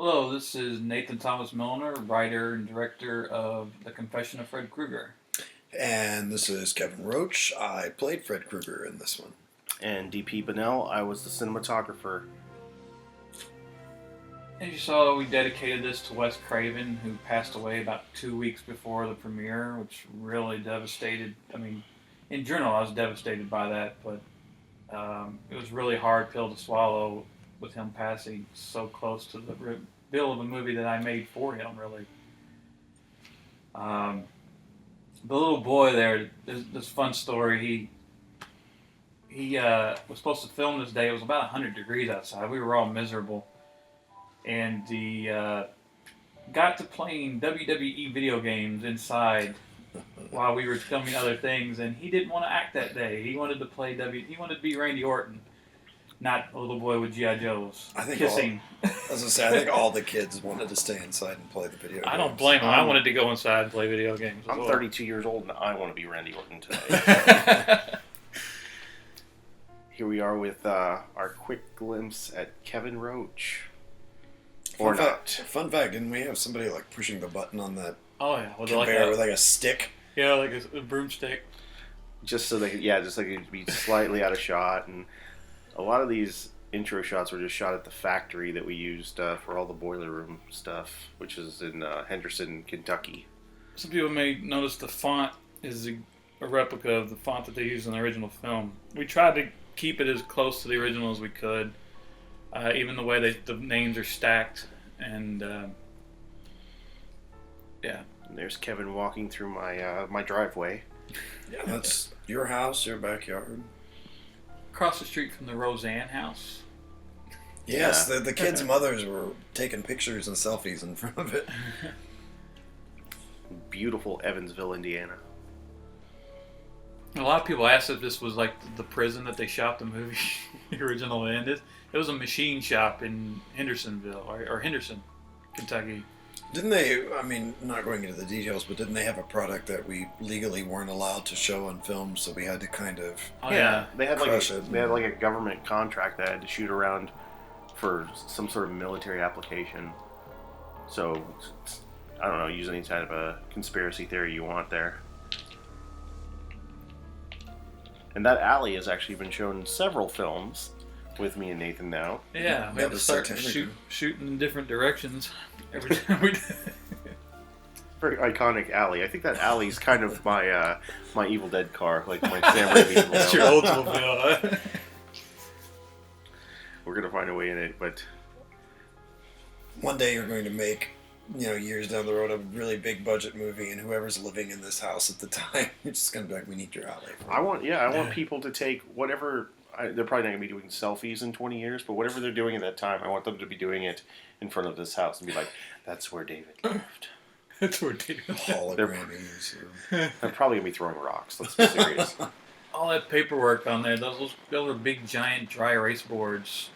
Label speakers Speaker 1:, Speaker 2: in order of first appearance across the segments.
Speaker 1: Hello, this is Nathan Thomas Milliner, writer and director of The Confession of Fred Krueger.
Speaker 2: And this is Kevin Roach. I played Fred Krueger in this one.
Speaker 3: And DP Bonnell, I was the cinematographer.
Speaker 1: As you saw, we dedicated this to Wes Craven, who passed away about 2 weeks before the premiere, which really devastated. I mean, in general, I was devastated by that, but it was really hard pill to swallow with him passing so close to the reveal of a movie that I made for him, really. The little boy there, this fun story, he was supposed to film this day. It was about 100 degrees outside. We were all miserable. And he got to playing WWE video games inside while we were filming other things, and he didn't want to act that day. He wanted to play He wanted to be Randy Orton, not a little boy with GI Joes kissing.
Speaker 2: I think all the kids wanted to stay inside and play the video games.
Speaker 1: I don't blame him. I wanted to go inside and play video games.
Speaker 3: I'm 32 years old and I want to be Randy Orton today. Here we are with our quick glimpse at Kevin Roach. Or not.
Speaker 2: Fun fact, didn't we have somebody like pushing the button on that
Speaker 1: conveyor
Speaker 2: with like a stick?
Speaker 1: Yeah, like a broomstick.
Speaker 3: Just so they could be slightly out of shot. And a lot of these intro shots were just shot at the factory that we used for all the boiler room stuff, which is in Henderson, Kentucky.
Speaker 1: Some people may notice the font is a replica of the font that they used in the original film. We tried to keep it as close to the original as we could. Even the way the names are stacked, and yeah.
Speaker 3: And there's Kevin walking through my driveway.
Speaker 2: Yeah, that's your house, your backyard.
Speaker 1: Across the street from the Roseanne house.
Speaker 2: Yes, the kids' mothers were taking pictures and selfies in front of it.
Speaker 3: Beautiful Evansville, Indiana.
Speaker 1: A lot of people asked if this was like the prison that they shot the movie the original in. It was a machine shop in Hendersonville, or Henderson, Kentucky.
Speaker 2: Didn't they, I mean, not going into the details, but didn't they have a product that we legally weren't allowed to show on film, so we had to kind of
Speaker 3: they had
Speaker 2: crush
Speaker 3: like
Speaker 2: it?
Speaker 3: They had like a government contract that had to shoot around for some sort of military application. So, I don't know, use any kind of a conspiracy theory you want there. And that alley has actually been shown in several films with me and Nathan now.
Speaker 1: Yeah, we had to start shooting in different directions every time we did.
Speaker 3: Very iconic alley. I think that alley's kind of my my Evil Dead car, like my Sam Raimi.
Speaker 1: That's your Oldsmobile.
Speaker 3: We're gonna find a way in it, but
Speaker 2: one day you're going to make, years down the road, a really big budget movie, and whoever's living in this house at the time, you're just gonna be like, we need your alley.
Speaker 3: I want people to take whatever. They're probably not going to be doing selfies in 20 years, but whatever they're doing at that time, I want them to be doing it in front of this house and be like, that's where David lived.
Speaker 1: That's where David lived.
Speaker 2: Holograms.
Speaker 3: They're probably going to be throwing rocks. Let's be serious.
Speaker 1: All that paperwork on there, those were big, giant dry erase boards,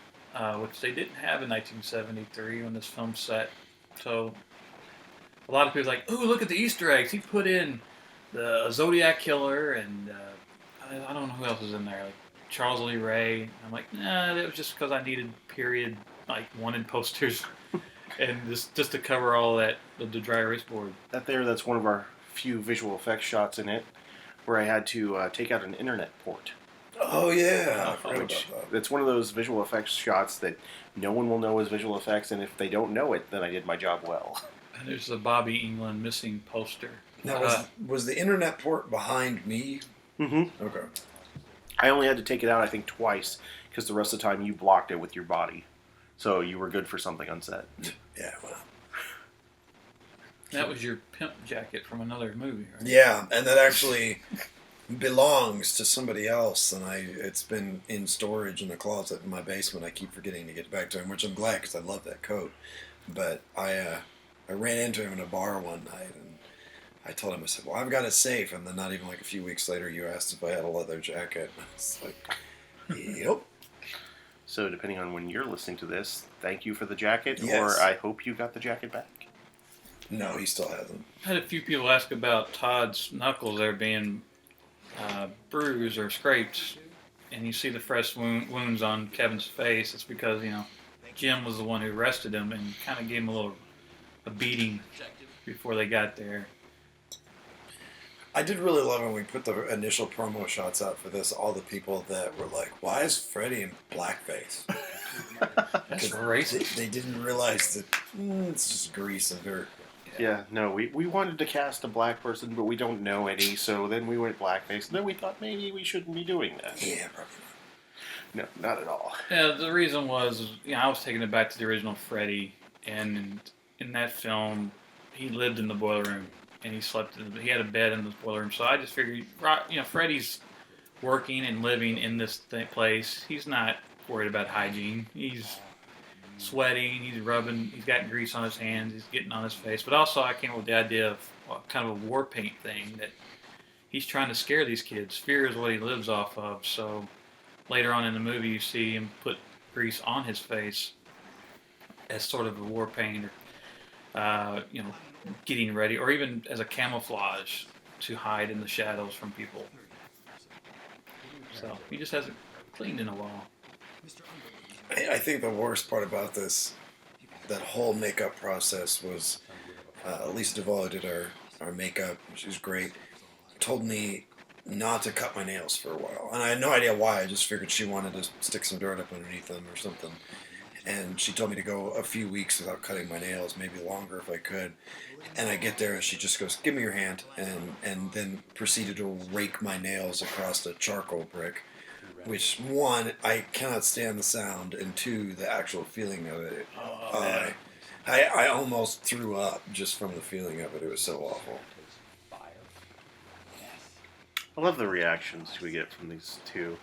Speaker 1: which they didn't have in 1973 when this film set. So a lot of people are like, ooh, look at the Easter eggs. He put in the Zodiac Killer, and I don't know who else was in there. Like, Charles Lee Ray. I'm like, nah, it was just because I needed period wanted posters, and just to cover all that the dry erase board.
Speaker 3: That's one of our few visual effects shots in it, where I had to take out an internet port.
Speaker 2: Oh yeah, I forgot about that.
Speaker 3: It's one of those visual effects shots that no one will know as visual effects, and if they don't know it, then I did my job well.
Speaker 1: And there's the Bobby England missing poster.
Speaker 2: Now, was the internet port behind me?
Speaker 3: Mm-hmm.
Speaker 2: Okay.
Speaker 3: I only had to take it out, I think, twice, because the rest of the time you blocked it with your body. So you were good for something on set.
Speaker 2: Yeah, well.
Speaker 1: That was your pimp jacket from another movie, right?
Speaker 2: Yeah, and that actually belongs to somebody else, and it's been in storage in a closet in my basement. I keep forgetting to get back to him, which I'm glad, because I love that coat. But I ran into him in a bar one night, and I told him, I said, well, I've got it safe. And then not even like a few weeks later, you asked if I had a leather jacket. It's like, yep.
Speaker 3: So depending on when you're listening to this, thank you for the jacket,
Speaker 2: yes.
Speaker 3: Or I hope you got the jacket back.
Speaker 2: No, he still hasn't.
Speaker 1: I had a few people ask about Todd's knuckles there being bruised or scraped, and you see the fresh wounds on Kevin's face. It's because, Jim was the one who arrested him and kind of gave him a beating before they got there.
Speaker 2: I did really love when we put the initial promo shots out for this. All the people that were like, "Why is Freddy in blackface?"
Speaker 1: That's racist.
Speaker 2: They didn't realize that it's just grease and dirt.
Speaker 3: Yeah, no, we wanted to cast a black person, but we don't know any, so then we went blackface, and then we thought maybe we shouldn't be doing that.
Speaker 2: Yeah, probably
Speaker 3: No, not at all.
Speaker 1: Yeah, the reason was, I was taking it back to the original Freddy, and in that film, he lived in the boiler room, and he had a bed in the boiler room, so I just figured, Freddy's working and living in this place. He's not worried about hygiene. He's sweating, he's got grease on his hands, he's getting on his face, but also I came up with the idea of kind of a war paint thing, that he's trying to scare these kids. Fear is what he lives off of, so later on in the movie, you see him put grease on his face as sort of a war paint, or, getting ready, or even as a camouflage to hide in the shadows from people. So he just hasn't cleaned in a while.
Speaker 2: I think the worst part about that whole makeup process was, Lisa Duvall, who did our makeup, she was great, told me not to cut my nails for a while. And I had no idea why. I just figured she wanted to stick some dirt up underneath them or something. And she told me to go a few weeks without cutting my nails, maybe longer if I could. And I get there and she just goes, "Give me your hand," and then proceeded to rake my nails across the charcoal brick. Which, one, I cannot stand the sound, and two, the actual feeling of it. I almost threw up just from the feeling of it. It was so awful.
Speaker 3: I love the reactions we get from these two.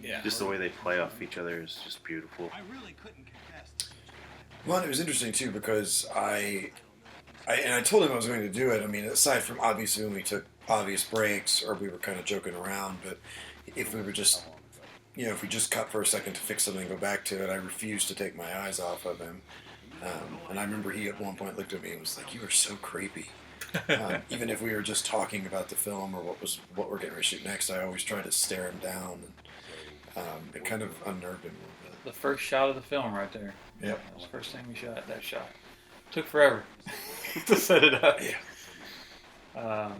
Speaker 1: Yeah.
Speaker 3: Just the way they play off each other is just beautiful.
Speaker 2: Well, it was interesting, too, because I told him I was going to do it. I mean, aside from obviously when we took obvious breaks or we were kind of joking around, but if we were just, if we just cut for a second to fix something and go back to it, I refused to take my eyes off of him. And I remember he at one point looked at me and was like, "You are so creepy." Even if we were just talking about the film or what we're getting ready to shoot next, I always tried to stare him down, and it kind of unnerved him a little bit.
Speaker 1: The first shot of the film right there.
Speaker 2: Yep.
Speaker 1: That was the first thing we shot, that shot. Took forever to set it up.
Speaker 2: Yeah.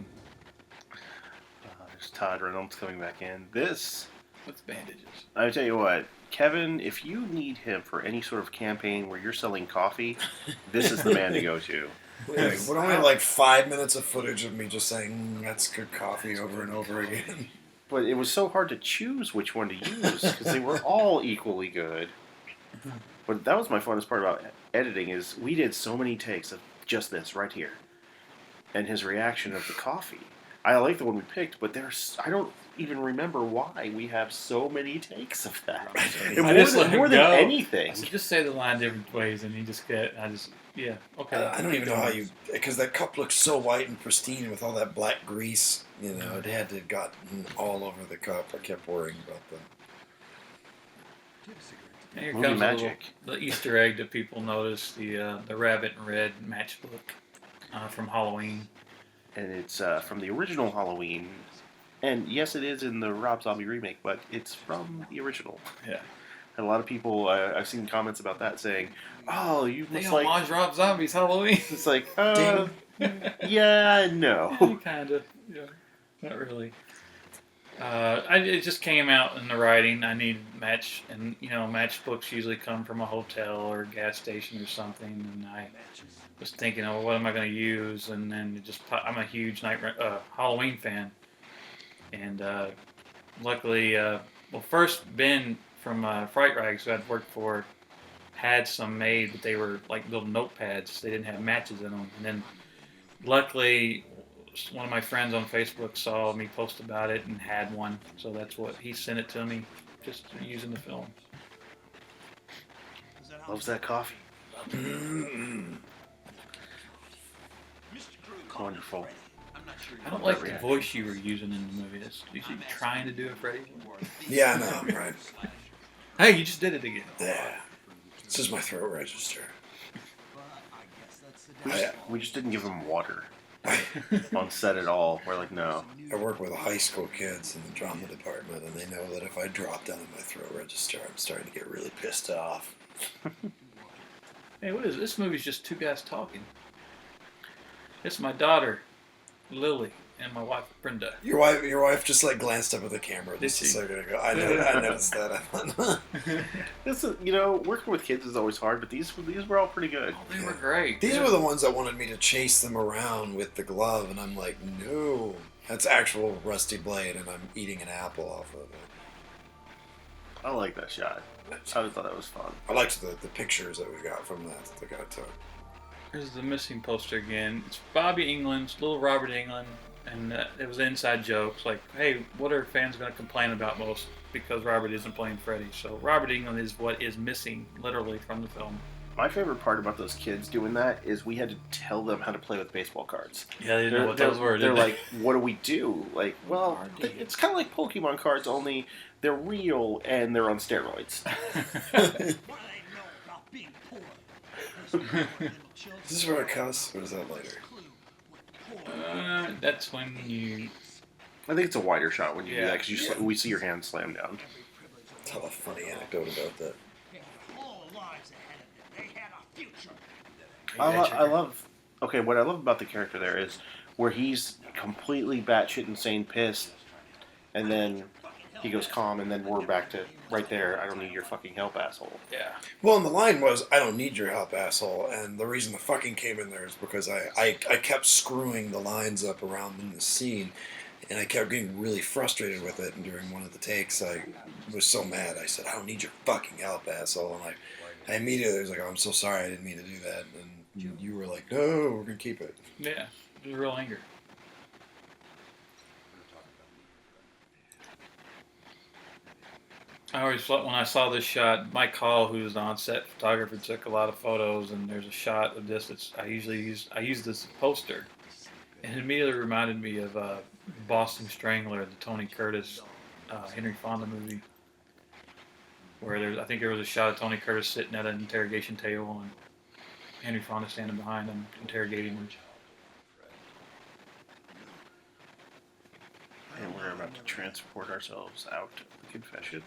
Speaker 3: There's Todd Reynolds coming back in. This,
Speaker 1: with bandages.
Speaker 3: I tell you what, Kevin, if you need him for any sort of campaign where you're selling coffee, this is the man to go to.
Speaker 2: What only like 5 minutes of footage of me just saying "that's good coffee" over and over again.
Speaker 3: But it was so hard to choose which one to use because they were all equally good. But that was my funnest part about editing is we did so many takes of just this right here, and his reaction of the coffee. I like the one we picked, but I don't even remember why we have so many takes of that. More than anything.
Speaker 1: I said, just say the line different ways, and okay.
Speaker 2: I don't even know how because that cup looks so white and pristine with all that black grease. It had to gotten all over the cup. I kept worrying about that.
Speaker 1: And here
Speaker 3: Movie
Speaker 1: comes
Speaker 3: magic.
Speaker 1: The Easter egg that people notice, the Rabbit in Red matchbook from Halloween.
Speaker 3: And it's from the original Halloween. And yes, it is in the Rob Zombie remake, but it's from the original.
Speaker 1: Yeah.
Speaker 3: And a lot of people, I've seen comments about that saying, "Oh, you
Speaker 1: They
Speaker 3: must
Speaker 1: homage Rob Zombie's Halloween."
Speaker 3: It's like, yeah, no.
Speaker 1: Kind of. Yeah. Not really. It just came out in the writing. I need matchbooks usually come from a hotel or a gas station or something, and I was thinking, "Oh, what am I going to use?" And then I'm a huge Halloween fan, and luckily, first Ben from Fright Rags, who I'd worked for, had some made, but they were like little notepads. They didn't have matches in them, and then luckily, one of my friends on Facebook saw me post about it and had one, so that's what he sent it to me, just using the film.
Speaker 3: Loves that coffee. Wonderful.
Speaker 1: I don't like the voice you were using in the movie. You trying to do it, Freddy?
Speaker 2: Yeah, I know, right?
Speaker 1: Hey, you just did it again.
Speaker 2: Yeah. This is my throat register.
Speaker 3: We just didn't give him water on set at all. We're like, no.
Speaker 2: I work with high school kids in the drama department, and they know that if I drop down in my throat register, I'm starting to get really pissed off.
Speaker 1: Hey, what is this? Movie's just two guys talking. It's my daughter, Lily, and my wife, Brenda.
Speaker 2: Your wife just like glanced up at the camera just a
Speaker 1: Did she?
Speaker 2: second ago. I noticed that. I thought,
Speaker 3: This is, working with kids is always hard, but these were all pretty good.
Speaker 1: They were great.
Speaker 2: these were the ones that wanted me to chase them around with the glove, and I'm like, no, that's actual rusty blade, and I'm eating an apple off of it.
Speaker 3: I like that shot. I thought that was fun.
Speaker 2: I liked the pictures that we got from that the guy took.
Speaker 1: Here's the missing poster again. It's Bobby England's little Robert England, and it was an inside joke. It's like, hey, what are fans going to complain about most because Robert isn't playing Freddy? So Robert England is what is missing, literally, from the film.
Speaker 3: My favorite part about those kids doing that is we had to tell them how to play with baseball cards.
Speaker 1: Yeah, they didn't know what those were.
Speaker 3: They're
Speaker 1: Did they?
Speaker 3: like, what do we do? Like, well, it's kind of like Pokemon cards, only they're real and they're on steroids.
Speaker 2: Is this where I cuss, or is that later?
Speaker 1: That's when you...
Speaker 3: I think it's a wider shot when you do
Speaker 1: Yeah.
Speaker 3: that because we see your hand slam down.
Speaker 2: Tell a funny anecdote about that.
Speaker 3: I love. Okay, what I love about the character there is where he's completely batshit insane, pissed, and then he goes calm, and then we're back to right there. I don't need your fucking help, asshole.
Speaker 1: Yeah.
Speaker 2: Well, and the line was, I don't need your help, asshole. And the reason the fucking came in there is because I kept screwing the lines up around in the scene, and I kept getting really frustrated with it. And during one of the takes, I was so mad. I said, I don't need your fucking help, asshole. And I immediately was like, oh, I'm so sorry, I didn't mean to do that. And you were like, no, we're going to keep it.
Speaker 1: Yeah. It was real anger. I always thought when I saw this shot, Mike Hall, who was the on-set photographer, took a lot of photos, and there's a shot of this that's I use this poster, and it immediately reminded me of Boston Strangler, the Tony Curtis Henry Fonda movie, where I think there was a shot of Tony Curtis sitting at an interrogation table and Henry Fonda standing behind him interrogating him.
Speaker 3: And we're about to transport ourselves out of the confession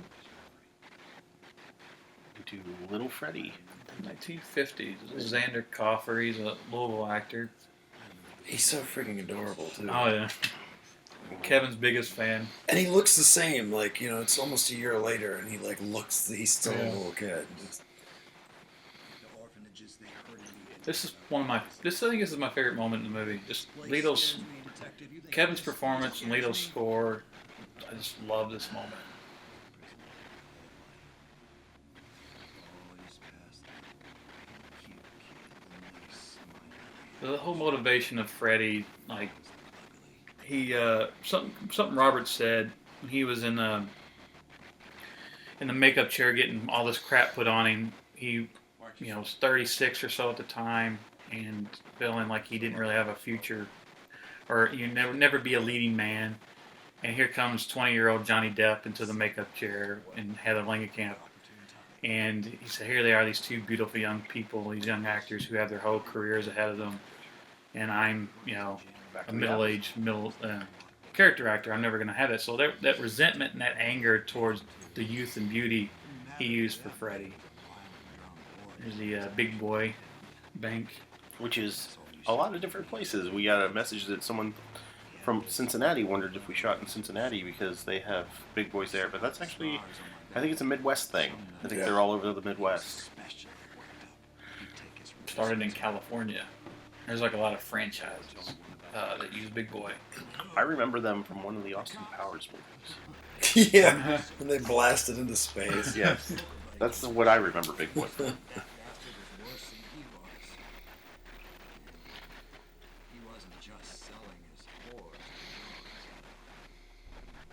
Speaker 3: into Little Freddy.
Speaker 1: 1950s. Xander Coffer, he's a Louisville actor.
Speaker 2: He's so freaking adorable, too.
Speaker 1: Oh yeah. Kevin's biggest fan.
Speaker 2: And he looks the same. Like, it's almost a year later, and he's still a little kid.
Speaker 1: This is I think this is my favorite moment in the movie. Just Kevin's performance and Leto's score. I just love this moment. The whole motivation of Freddy, like something Robert said when he was in the makeup chair getting all this crap put on him. He was 36 or so at the time and feeling like he didn't really have a future, or never be a leading man. And here comes 20-year-old Johnny Depp into the makeup chair in Heather Langenkamp. And he said, here they are, these two beautiful young people, these young actors who have their whole careers ahead of them. And I'm, a middle-aged character actor. I'm never going to have that. So that resentment and that anger towards the youth and beauty he used for Freddy. There's the big boy bank.
Speaker 3: Which is a lot of different places. We got a message that someone from Cincinnati wondered if we shot in Cincinnati because they have big boys there. But that's actually, I think it's a Midwest thing. I think they're all over the Midwest.
Speaker 1: Started in California. There's like a lot of franchises that use Big Boy.
Speaker 3: I remember them from one of the Austin Powers movies.
Speaker 2: Yeah, when they blasted into space.
Speaker 3: Yes, that's what I remember Big Boy from.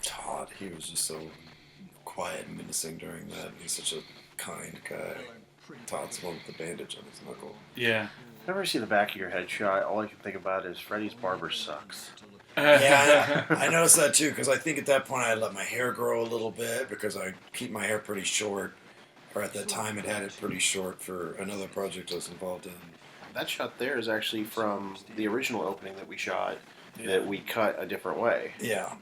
Speaker 2: Todd, he was just so quiet and menacing during that. He's such a kind guy. Todd's the one with the bandage on his knuckle.
Speaker 1: Yeah.
Speaker 3: Whenever I see the back of your headshot, all I can think about is Freddy's barber sucks.
Speaker 2: Yeah, I noticed that too, because I think at that point I let my hair grow a little bit because I keep my hair pretty short. Or at that time it had it pretty short for another project I was involved in.
Speaker 3: That shot there is actually from the original opening that we shot that we cut a different way.
Speaker 2: Yeah.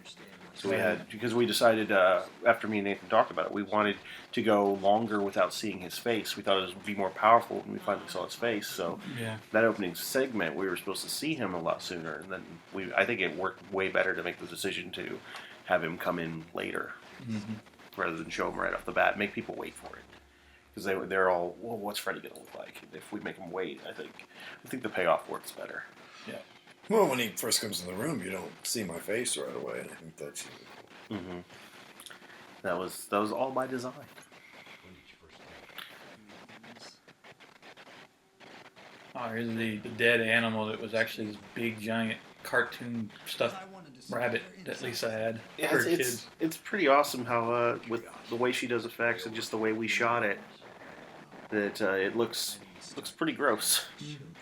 Speaker 3: So because we decided after me and Nathan talked about it, we wanted to go longer without seeing his face. We thought it would be more powerful when we finally saw his face. So that opening segment, we were supposed to see him a lot sooner, and then I think it worked way better to make the decision to have him come in later rather than show him right off the bat. Make people wait for it because they're all, well, what's Freddy gonna look like? If we make him wait, I think the payoff works better.
Speaker 1: Yeah.
Speaker 2: Well, when he first comes in the room, you don't see my face right away, and I think that's
Speaker 3: That was all by design.
Speaker 1: Oh, here's the dead animal that was actually this big, giant cartoon stuffed rabbit that Lisa had for her kids.
Speaker 3: It's pretty awesome how, with the way she does effects and just the way we shot it, that it looks pretty gross.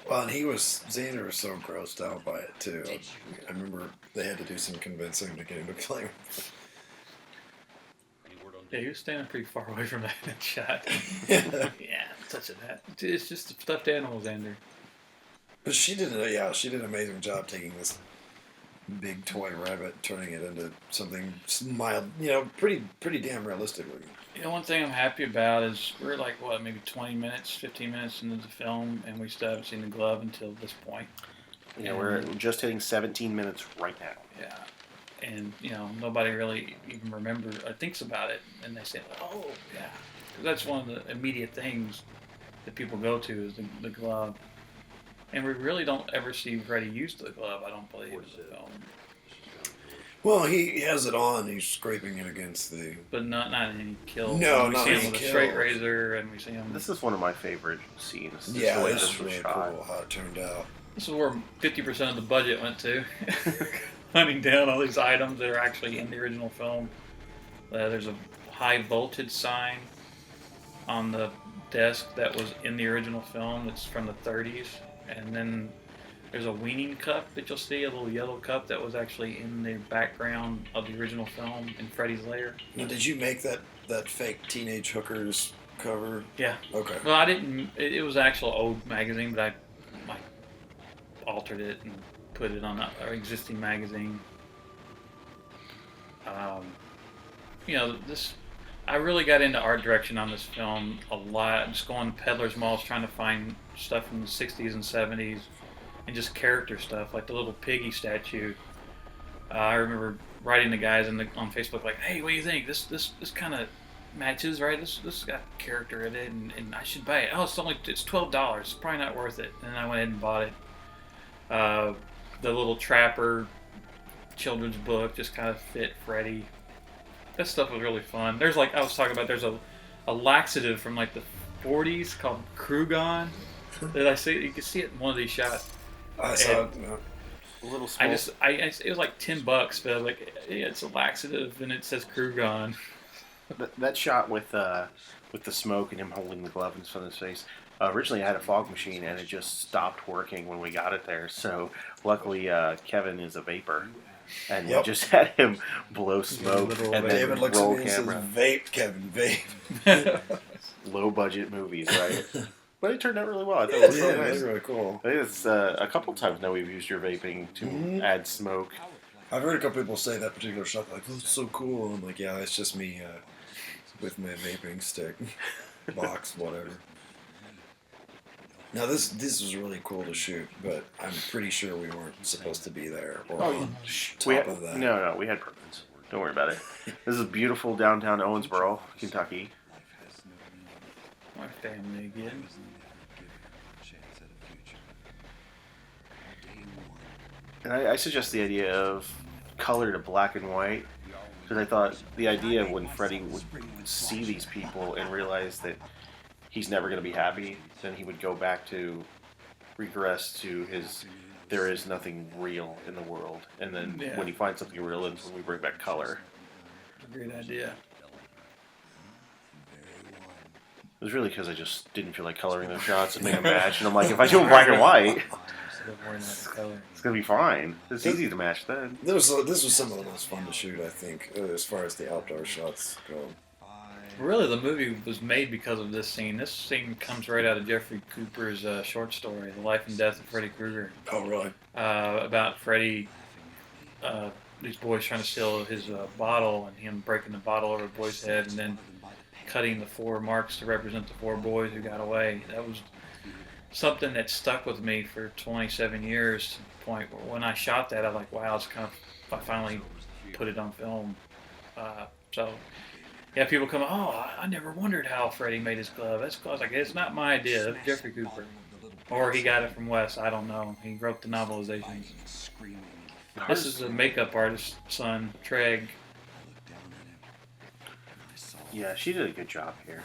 Speaker 2: Well, and Xander was so grossed out by it, too. I remember they had to do some convincing to get him to claim.
Speaker 1: Yeah, he was standing pretty far away from that shot. Yeah, touching that. It's just a stuffed animal, Xander.
Speaker 2: But she did an amazing job taking this big toy rabbit, turning it into something mild, pretty damn realistic looking.
Speaker 1: One thing I'm happy about is we're like, maybe 20 minutes, 15 minutes into the film, and we still haven't seen the glove until this point.
Speaker 3: Yeah, we're just hitting 17 minutes right now.
Speaker 1: Yeah. And, nobody really even remembers or thinks about it. And they say, oh, yeah. Because that's one of the immediate things that people go to is the glove. And we really don't ever see Freddy use the glove, I don't believe, in the film.
Speaker 2: Well, he has it on. He's scraping it against the...
Speaker 1: But not in any kills.
Speaker 2: No,
Speaker 1: we
Speaker 2: not
Speaker 1: see
Speaker 2: any
Speaker 1: him with
Speaker 2: kills.
Speaker 1: a straight razor, and we see him...
Speaker 3: This is one of my favorite scenes.
Speaker 2: Yeah,
Speaker 3: the way
Speaker 2: this
Speaker 3: this
Speaker 2: is
Speaker 3: was
Speaker 2: really
Speaker 3: shot.
Speaker 2: cool how it turned out.
Speaker 1: This is where 50% of the budget went to. Hunting down all these items that are actually in the original film. There's a high voltage sign on the desk that was in the original film. It's from the 30s. And then there's a weaning cup that you'll see, a little yellow cup that was actually in the background of the original film in Freddy's lair.
Speaker 2: Now, did you make that fake teenage hookers cover?
Speaker 1: Yeah.
Speaker 2: Okay.
Speaker 1: Well, I didn't. It was an actual old magazine, but I altered it and put it on our existing magazine. I really got into art direction on this film a lot. Just going to peddlers malls trying to find stuff from the 60s and 70s and just character stuff, like the little piggy statue. I remember writing the guys on Facebook like, hey, what do you think? This kind of matches, right? This got character in it, and I should buy it. Oh, it's $12. It's probably not worth it. And then I went ahead and bought it. The little Trapper children's book just kind of fit Freddy. That stuff was really fun. There's there's a laxative from like the 40s called Krueger that I see. You can see it in one of these shots.
Speaker 2: I saw it.
Speaker 3: A little small.
Speaker 1: It was like $10, but I was like, yeah, it's a laxative, and it says Krueger.
Speaker 3: That shot with the smoke and him holding the glove in front of his face. Originally, I had a fog machine, and it just stopped working when we got it there. So, luckily, Kevin is a vapor, and we just had him blow smoke and then
Speaker 2: David looks at
Speaker 3: roll
Speaker 2: me and
Speaker 3: camera.
Speaker 2: says, "Vape, Kevin, vape."
Speaker 3: Low budget movies, right? But it turned out really well. I thought it was really
Speaker 2: Yeah,
Speaker 3: nice.
Speaker 2: that's really cool.
Speaker 3: I think it's a couple times now we've used your vaping to add smoke.
Speaker 2: I've heard a couple people say that particular shot, like, "Oh, it's so cool." And I'm like, "Yeah, it's just me with my vaping stick, box, whatever." Now this was really cool to shoot, but I'm pretty sure we weren't supposed to be there or on top of that.
Speaker 3: No, we had permits. Don't worry about it. This is beautiful downtown Owensboro, Kentucky.
Speaker 1: My family again.
Speaker 3: And I suggest the idea of color to black and white, because I thought the idea of when Freddy would see these people and realize that he's never going to be happy, then he would go back to regress to his there is nothing real in the world. And then when he finds something real, it's when we bring back color.
Speaker 1: Great idea.
Speaker 3: It was really because I just didn't feel like coloring those shots and make a match. And I'm like, if I do them black and white, it's going to be fine. It's easy to match then.
Speaker 2: This was some of the most fun to shoot, I think, as far as the outdoor shots go.
Speaker 1: Really, the movie was made because of this scene. This scene comes right out of Jeffrey Cooper's short story, The Life and Death of Freddy Krueger.
Speaker 2: Oh, really?
Speaker 1: About Freddy these boys trying to steal his bottle, and him breaking the bottle over the boy's head, and then cutting the 4 marks to represent the 4 boys who got away. That was something that stuck with me for 27 years, to the point where when I shot that, I'm like, wow, it's kind of, I finally put it on film. So, yeah, people come, oh, I never wondered how Freddy made his glove. That's because, like, it's not my idea. It's Jeffrey Cooper. Or he got it from Wes. I don't know. He wrote the novelizations. This is the makeup artist's son, Treg.
Speaker 3: Yeah, she did a good job here.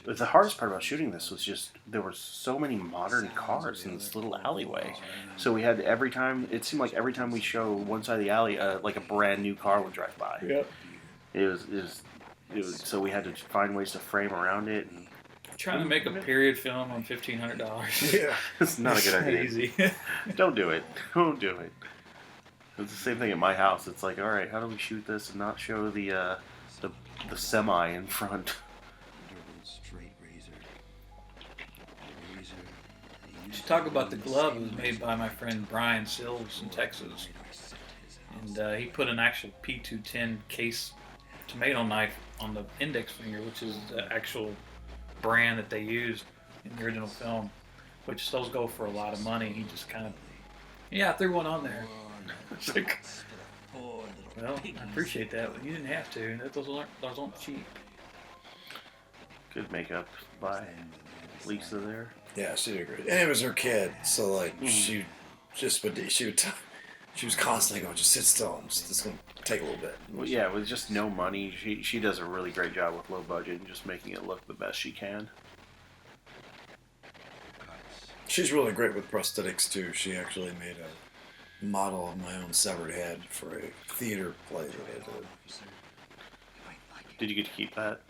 Speaker 3: But the hardest part about shooting this was just there were so many modern cars in this little alleyway. So we had it seemed like every time we show one side of the alley, like a brand new car would drive by.
Speaker 1: Yep.
Speaker 3: It was so we had to find ways to frame around it. And,
Speaker 1: Trying to make a period film on $1,500.
Speaker 2: Yeah.
Speaker 3: it's not a good idea.
Speaker 1: Easy.
Speaker 3: Don't do it. Don't do it. It's the same thing at my house. It's like, all right, how do we shoot this and not show the semi in front?
Speaker 1: To talk about the glove, it was made by my friend Brian Sills in Texas. And he put an actual P210 case tomato knife on the index finger, which is the actual brand that they used in the original film, which those go for a lot of money. He just kind of, I threw one on there. It's like, well, I appreciate that, but you didn't have to. Those aren't cheap.
Speaker 3: Good makeup by Lisa there.
Speaker 2: Yeah, she did great. And it was her kid, so like she was constantly going, just sit still. It's going to take a little bit.
Speaker 3: Well, yeah, with just no money, she does a really great job with low budget and just making it look the best she can.
Speaker 2: She's really great with prosthetics too. She actually made a model of my own severed head for a theater play that I did.
Speaker 3: Did you get to keep that?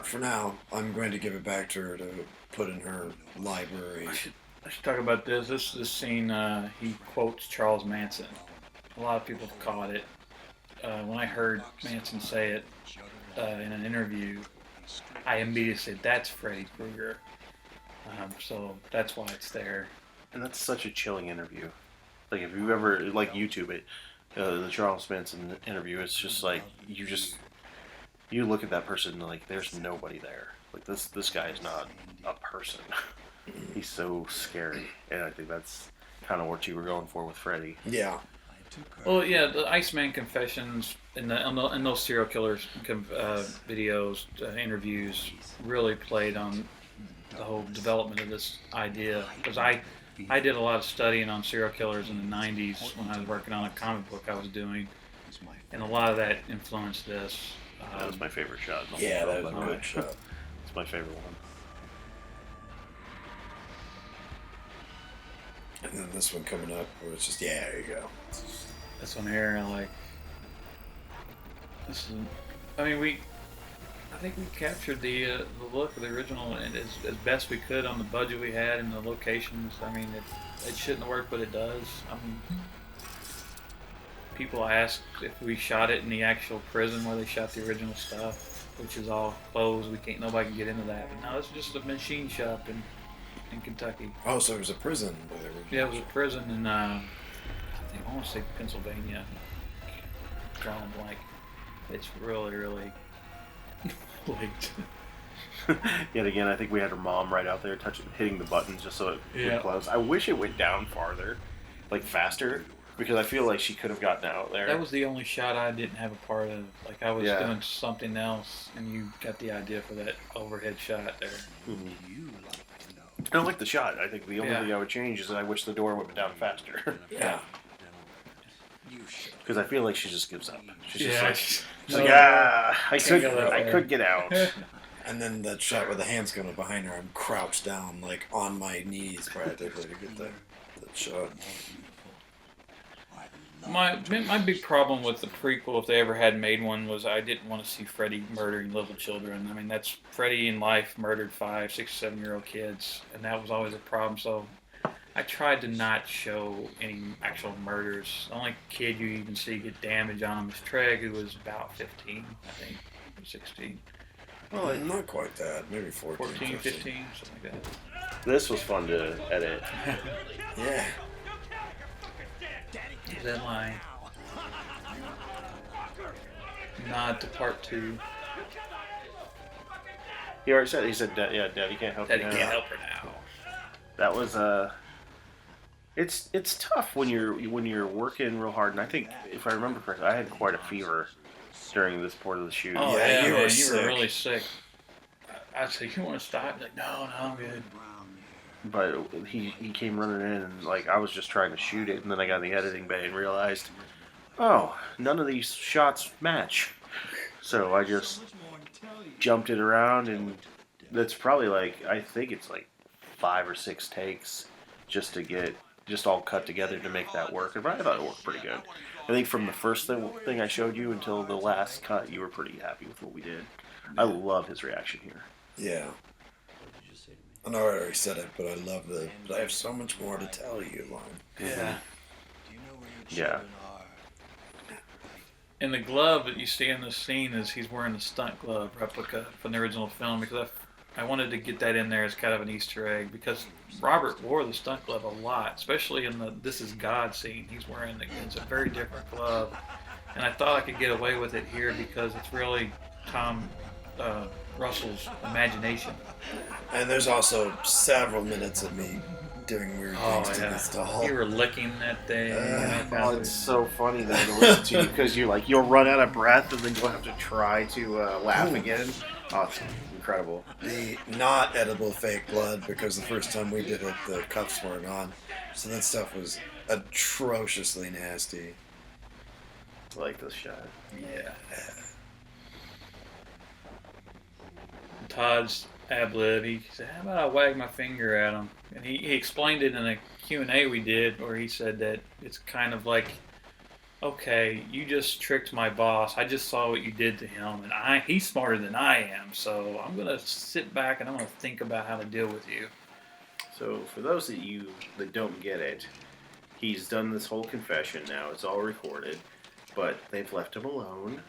Speaker 2: For now, I'm going to give it back to her to put in her library.
Speaker 1: I should talk about this. This scene, he quotes Charles Manson. A lot of people have caught it. When I heard Manson say it in an interview, I immediately said, that's Freddy Krueger. So that's why it's there.
Speaker 3: And that's such a chilling interview. Like, if you ever, like, YouTube it, the Charles Manson interview, it's just like, you look at that person and, like, there's nobody there. Like, this guy is not a person. He's so scary. And I think that's kind of what you were going for with Freddy.
Speaker 2: Yeah.
Speaker 1: Well, yeah, the Iceman confessions and those serial killers videos, interviews, really played on the whole development of this idea. Because I did a lot of studying on serial killers in the 90s when I was working on a comic book I was doing. And a lot of that influenced this.
Speaker 3: That was my favorite shot.
Speaker 2: Yeah, that was a good shot.
Speaker 3: It's my favorite one.
Speaker 2: And then this one coming up where it's just, yeah, there you go.
Speaker 1: This one here, I like. This is, I mean, I think we captured the look of the original and as best we could on the budget we had and the locations. I mean, it shouldn't have worked, but it does. I mean, people ask if we shot it in the actual prison where they shot the original stuff, which is all closed. Nobody can get into that. But no, it's just a machine shop in Kentucky.
Speaker 2: Oh, so it was a prison where they were.
Speaker 1: Yeah, it was a prison in I want to say Pennsylvania. Drawing a blank. It's really, really late.
Speaker 3: Yet again, I think we had her mom right out there hitting the buttons just so it would close. I wish it went down farther, like faster, because I feel like she could have gotten out there.
Speaker 1: That was the only shot I didn't have a part of. Like, I was doing something else, and you got the idea for that overhead shot there.
Speaker 3: Mm-hmm. I like the shot. I think the only thing I would change is that I wish the door went down faster.
Speaker 2: Yeah.
Speaker 3: Because I feel like she just gives up. She's
Speaker 1: like,
Speaker 3: I could get out.
Speaker 2: And then that shot where the hand's going behind her, I'm crouched down, like on my knees practically to get that shot.
Speaker 1: My big problem with the prequel, if they ever had made one, was I didn't want to see Freddy murdering little children. I mean, that's Freddy in life murdered 5, 6, 7-year-old kids, and that was always a problem. So I tried to not show any actual murders. The only kid you even see get damage on him is Treg, who was about 15, I think, or 16.
Speaker 2: Well, not quite that. Maybe 14,
Speaker 1: 15, something like that.
Speaker 3: This was fun to edit.
Speaker 2: Yeah.
Speaker 1: That line. nod to part 2.
Speaker 3: He already said. He said, "Yeah, Daddy can't help
Speaker 1: Daddy
Speaker 3: you
Speaker 1: can't
Speaker 3: now."
Speaker 1: help her now.
Speaker 3: That was It's tough when you're working real hard, and I think if I remember correctly, I had quite a fever during this part of the shoot.
Speaker 1: Oh
Speaker 2: Yeah,
Speaker 1: yeah,
Speaker 2: you
Speaker 1: man,
Speaker 2: were
Speaker 1: you
Speaker 2: sick.
Speaker 1: were really sick. I'd say, you want to stop? He's like, no, I'm good.
Speaker 3: But he came running in, and like I was just trying to shoot it, and then I got in the editing bay and realized, oh, none of these shots match. So I just jumped it around, and that's probably like I think it's like 5 or 6 takes just to get just all cut together to make that work. And I thought it worked pretty good. I think from the first thing I showed you until the last cut, you were pretty happy with what we did. I love his reaction here.
Speaker 2: Yeah. I know I already said it, but I love the "but I have so much more to tell you" line.
Speaker 1: Yeah.
Speaker 3: Yeah.
Speaker 1: And the glove that you see in this scene is he's wearing the stunt glove replica from the original film, because I wanted to get that in there as kind of an Easter egg, because Robert wore the stunt glove a lot, especially in the "This Is God" scene. He's wearing it's a very different glove, and I thought I could get away with it here because it's really Tom Russell's imagination.
Speaker 2: And there's also several minutes of me doing weird things to this doll.
Speaker 1: You were licking that thing.
Speaker 3: Oh, it's so funny though to listen to you because you'll run out of breath and then you'll have to try to laugh again. Oh, it's incredible.
Speaker 2: The not edible fake blood, because the first time we did it, the cuffs weren't on, so that stuff was atrociously nasty.
Speaker 3: I like this shot.
Speaker 1: Yeah. Todd's ad-lib, he said, how about I wag my finger at him? And he explained it in a Q&A we did, where he said that it's kind of like, okay, you just tricked my boss. I just saw what you did to him, and he's smarter than I am, so I'm going to sit back and I'm going to think about how to deal with you.
Speaker 3: So for those of you that don't get it, he's done this whole confession now. It's all recorded, but they've left him alone,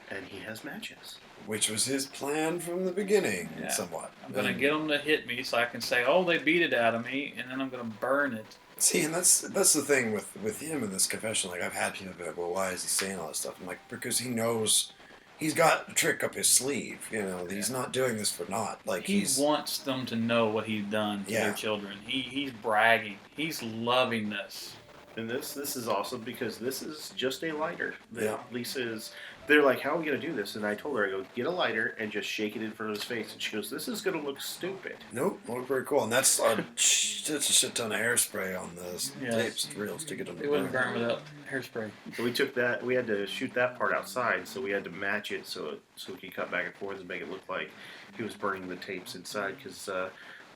Speaker 3: and he has matches.
Speaker 2: Which was his plan from the beginning, somewhat.
Speaker 1: I'm going to get them to hit me so I can say, oh, they beat it out of me, and then I'm going to burn it.
Speaker 2: See, and that's the thing with him in this confession. Like, I've had people be like, well, why is he saying all this stuff? I'm like, because he knows he's got a trick up his sleeve. You know, he's not doing this for naught. Like,
Speaker 1: he wants them to know what he's done to their children. He's bragging. He's loving this.
Speaker 3: And this is awesome because this is just a lighter that Lisa is. They're like, how are we going to do this? And I told her, I go, get a lighter and just shake it in front of his face. And she goes, this is going to look stupid.
Speaker 2: Nope, look very cool. And that's a shit ton of hairspray on the tapes, reels to get them to
Speaker 1: It wouldn't burn without hairspray.
Speaker 3: So we took that, we had to shoot that part outside, so we had to match it so we could cut back and forth and make it look like he was burning the tapes inside. Because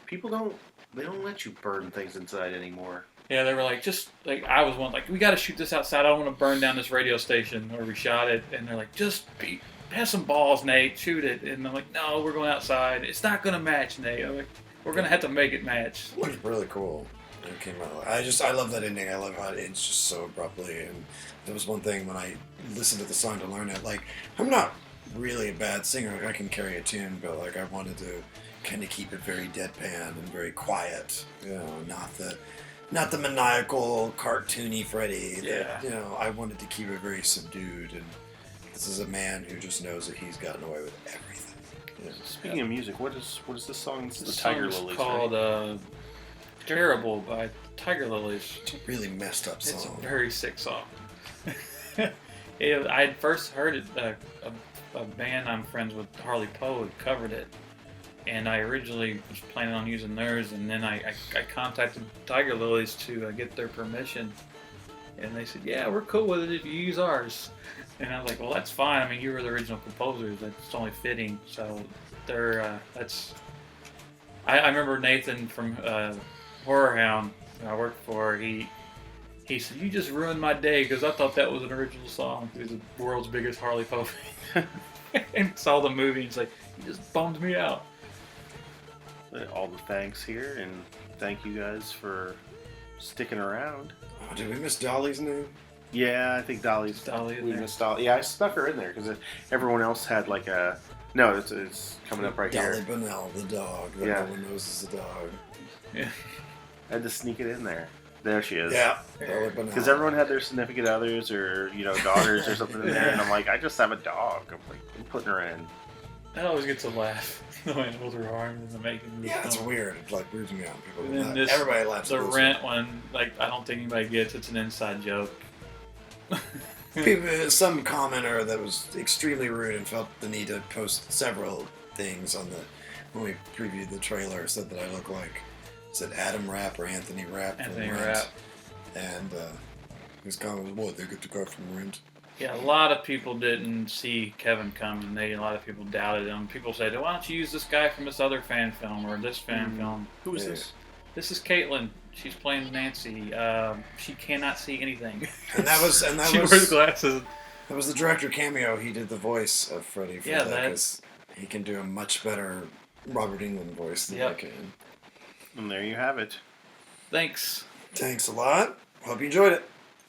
Speaker 3: people don't let you burn things inside anymore.
Speaker 1: Yeah, they were like, I was one, like, we got to shoot this outside. I don't want to burn down this radio station where we shot it. And they're like, have some balls, Nate, shoot it. And I'm like, no, we're going outside. It's not going to match, Nate. I'm like, we're going to have to make it match.
Speaker 2: It looked really cool. It came out. I love that ending. I love how it ends just so abruptly. And there was one thing when I listened to the song to learn it. Like, I'm not really a bad singer. Like, I can carry a tune, but like I wanted to kind of keep it very deadpan and very quiet. You know, not the maniacal, cartoony Freddy.
Speaker 1: Yeah.
Speaker 2: You know, I wanted to keep it very subdued, and this is a man who just knows that he's gotten away with everything.
Speaker 3: Yeah. Speaking of music, what is this song? It's
Speaker 1: This
Speaker 3: the Tiger
Speaker 1: song's
Speaker 3: Lilies.
Speaker 1: called Terrible by Tiger Lilies.
Speaker 2: It's a really messed up song.
Speaker 1: It's a very sick song. I first heard it, a band I'm friends with, Harley Poe, had covered it. And I originally was planning on using theirs, and then I contacted Tiger Lilies to get their permission. And they said, yeah, we're cool with it if you use ours. And I was like, well, that's fine. I mean, you were the original composers. That's only fitting. So that's... I remember Nathan from Horror Hound, I worked for, he said, you just ruined my day, because I thought that was an original song. He was the world's biggest Harley Poe fan. And saw the movie, and he's like, you just bummed me out.
Speaker 3: All the thanks here, and thank you guys for sticking around.
Speaker 2: Oh, did we miss Dolly's name?
Speaker 3: Yeah, I think Dolly's.
Speaker 1: Dolly in
Speaker 3: we
Speaker 1: there.
Speaker 3: missed Dolly. Yeah, I stuck her in there because everyone else had like a. No, it's coming up right
Speaker 2: Dolly
Speaker 3: here.
Speaker 2: Bonnell, the dog that no one knows is a dog.
Speaker 1: Yeah.
Speaker 3: I had to sneak it in there. There she is.
Speaker 2: Yeah.
Speaker 3: Because everyone had their significant others or, daughters or something in there. And I'm like, I just have a dog. I'm like, I'm putting her in.
Speaker 1: That always gets a laugh. The way it holds her arm in the making of the
Speaker 2: Yeah,
Speaker 1: film.
Speaker 2: it's weird. It like weirds me out.
Speaker 1: And then this,
Speaker 2: Everybody laughs.
Speaker 1: The
Speaker 2: at this
Speaker 1: Rent one, like, I don't think anybody gets. It's an inside joke.
Speaker 2: People, some commenter that was extremely rude and felt the need to post several things on when we previewed the trailer said that I look like, is it Adam Rapp or Anthony Rapp?
Speaker 1: Anthony
Speaker 2: from Rent?
Speaker 1: Rapp.
Speaker 2: And his comment was, what, they get the guy from Rent?
Speaker 1: Yeah, a lot of people didn't see Kevin coming. A lot of people doubted him. People said, why don't you use this guy from this other fan film or this fan film?
Speaker 3: Who is this?
Speaker 1: This is Caitlin. She's playing Nancy. She cannot see anything.
Speaker 2: And that was
Speaker 1: she wears glasses.
Speaker 2: That was the director cameo. He did the voice of Freddy for that because he can do a much better Robert Englund voice than I can.
Speaker 3: And there you have it.
Speaker 1: Thanks.
Speaker 2: Thanks a lot. Hope you enjoyed it.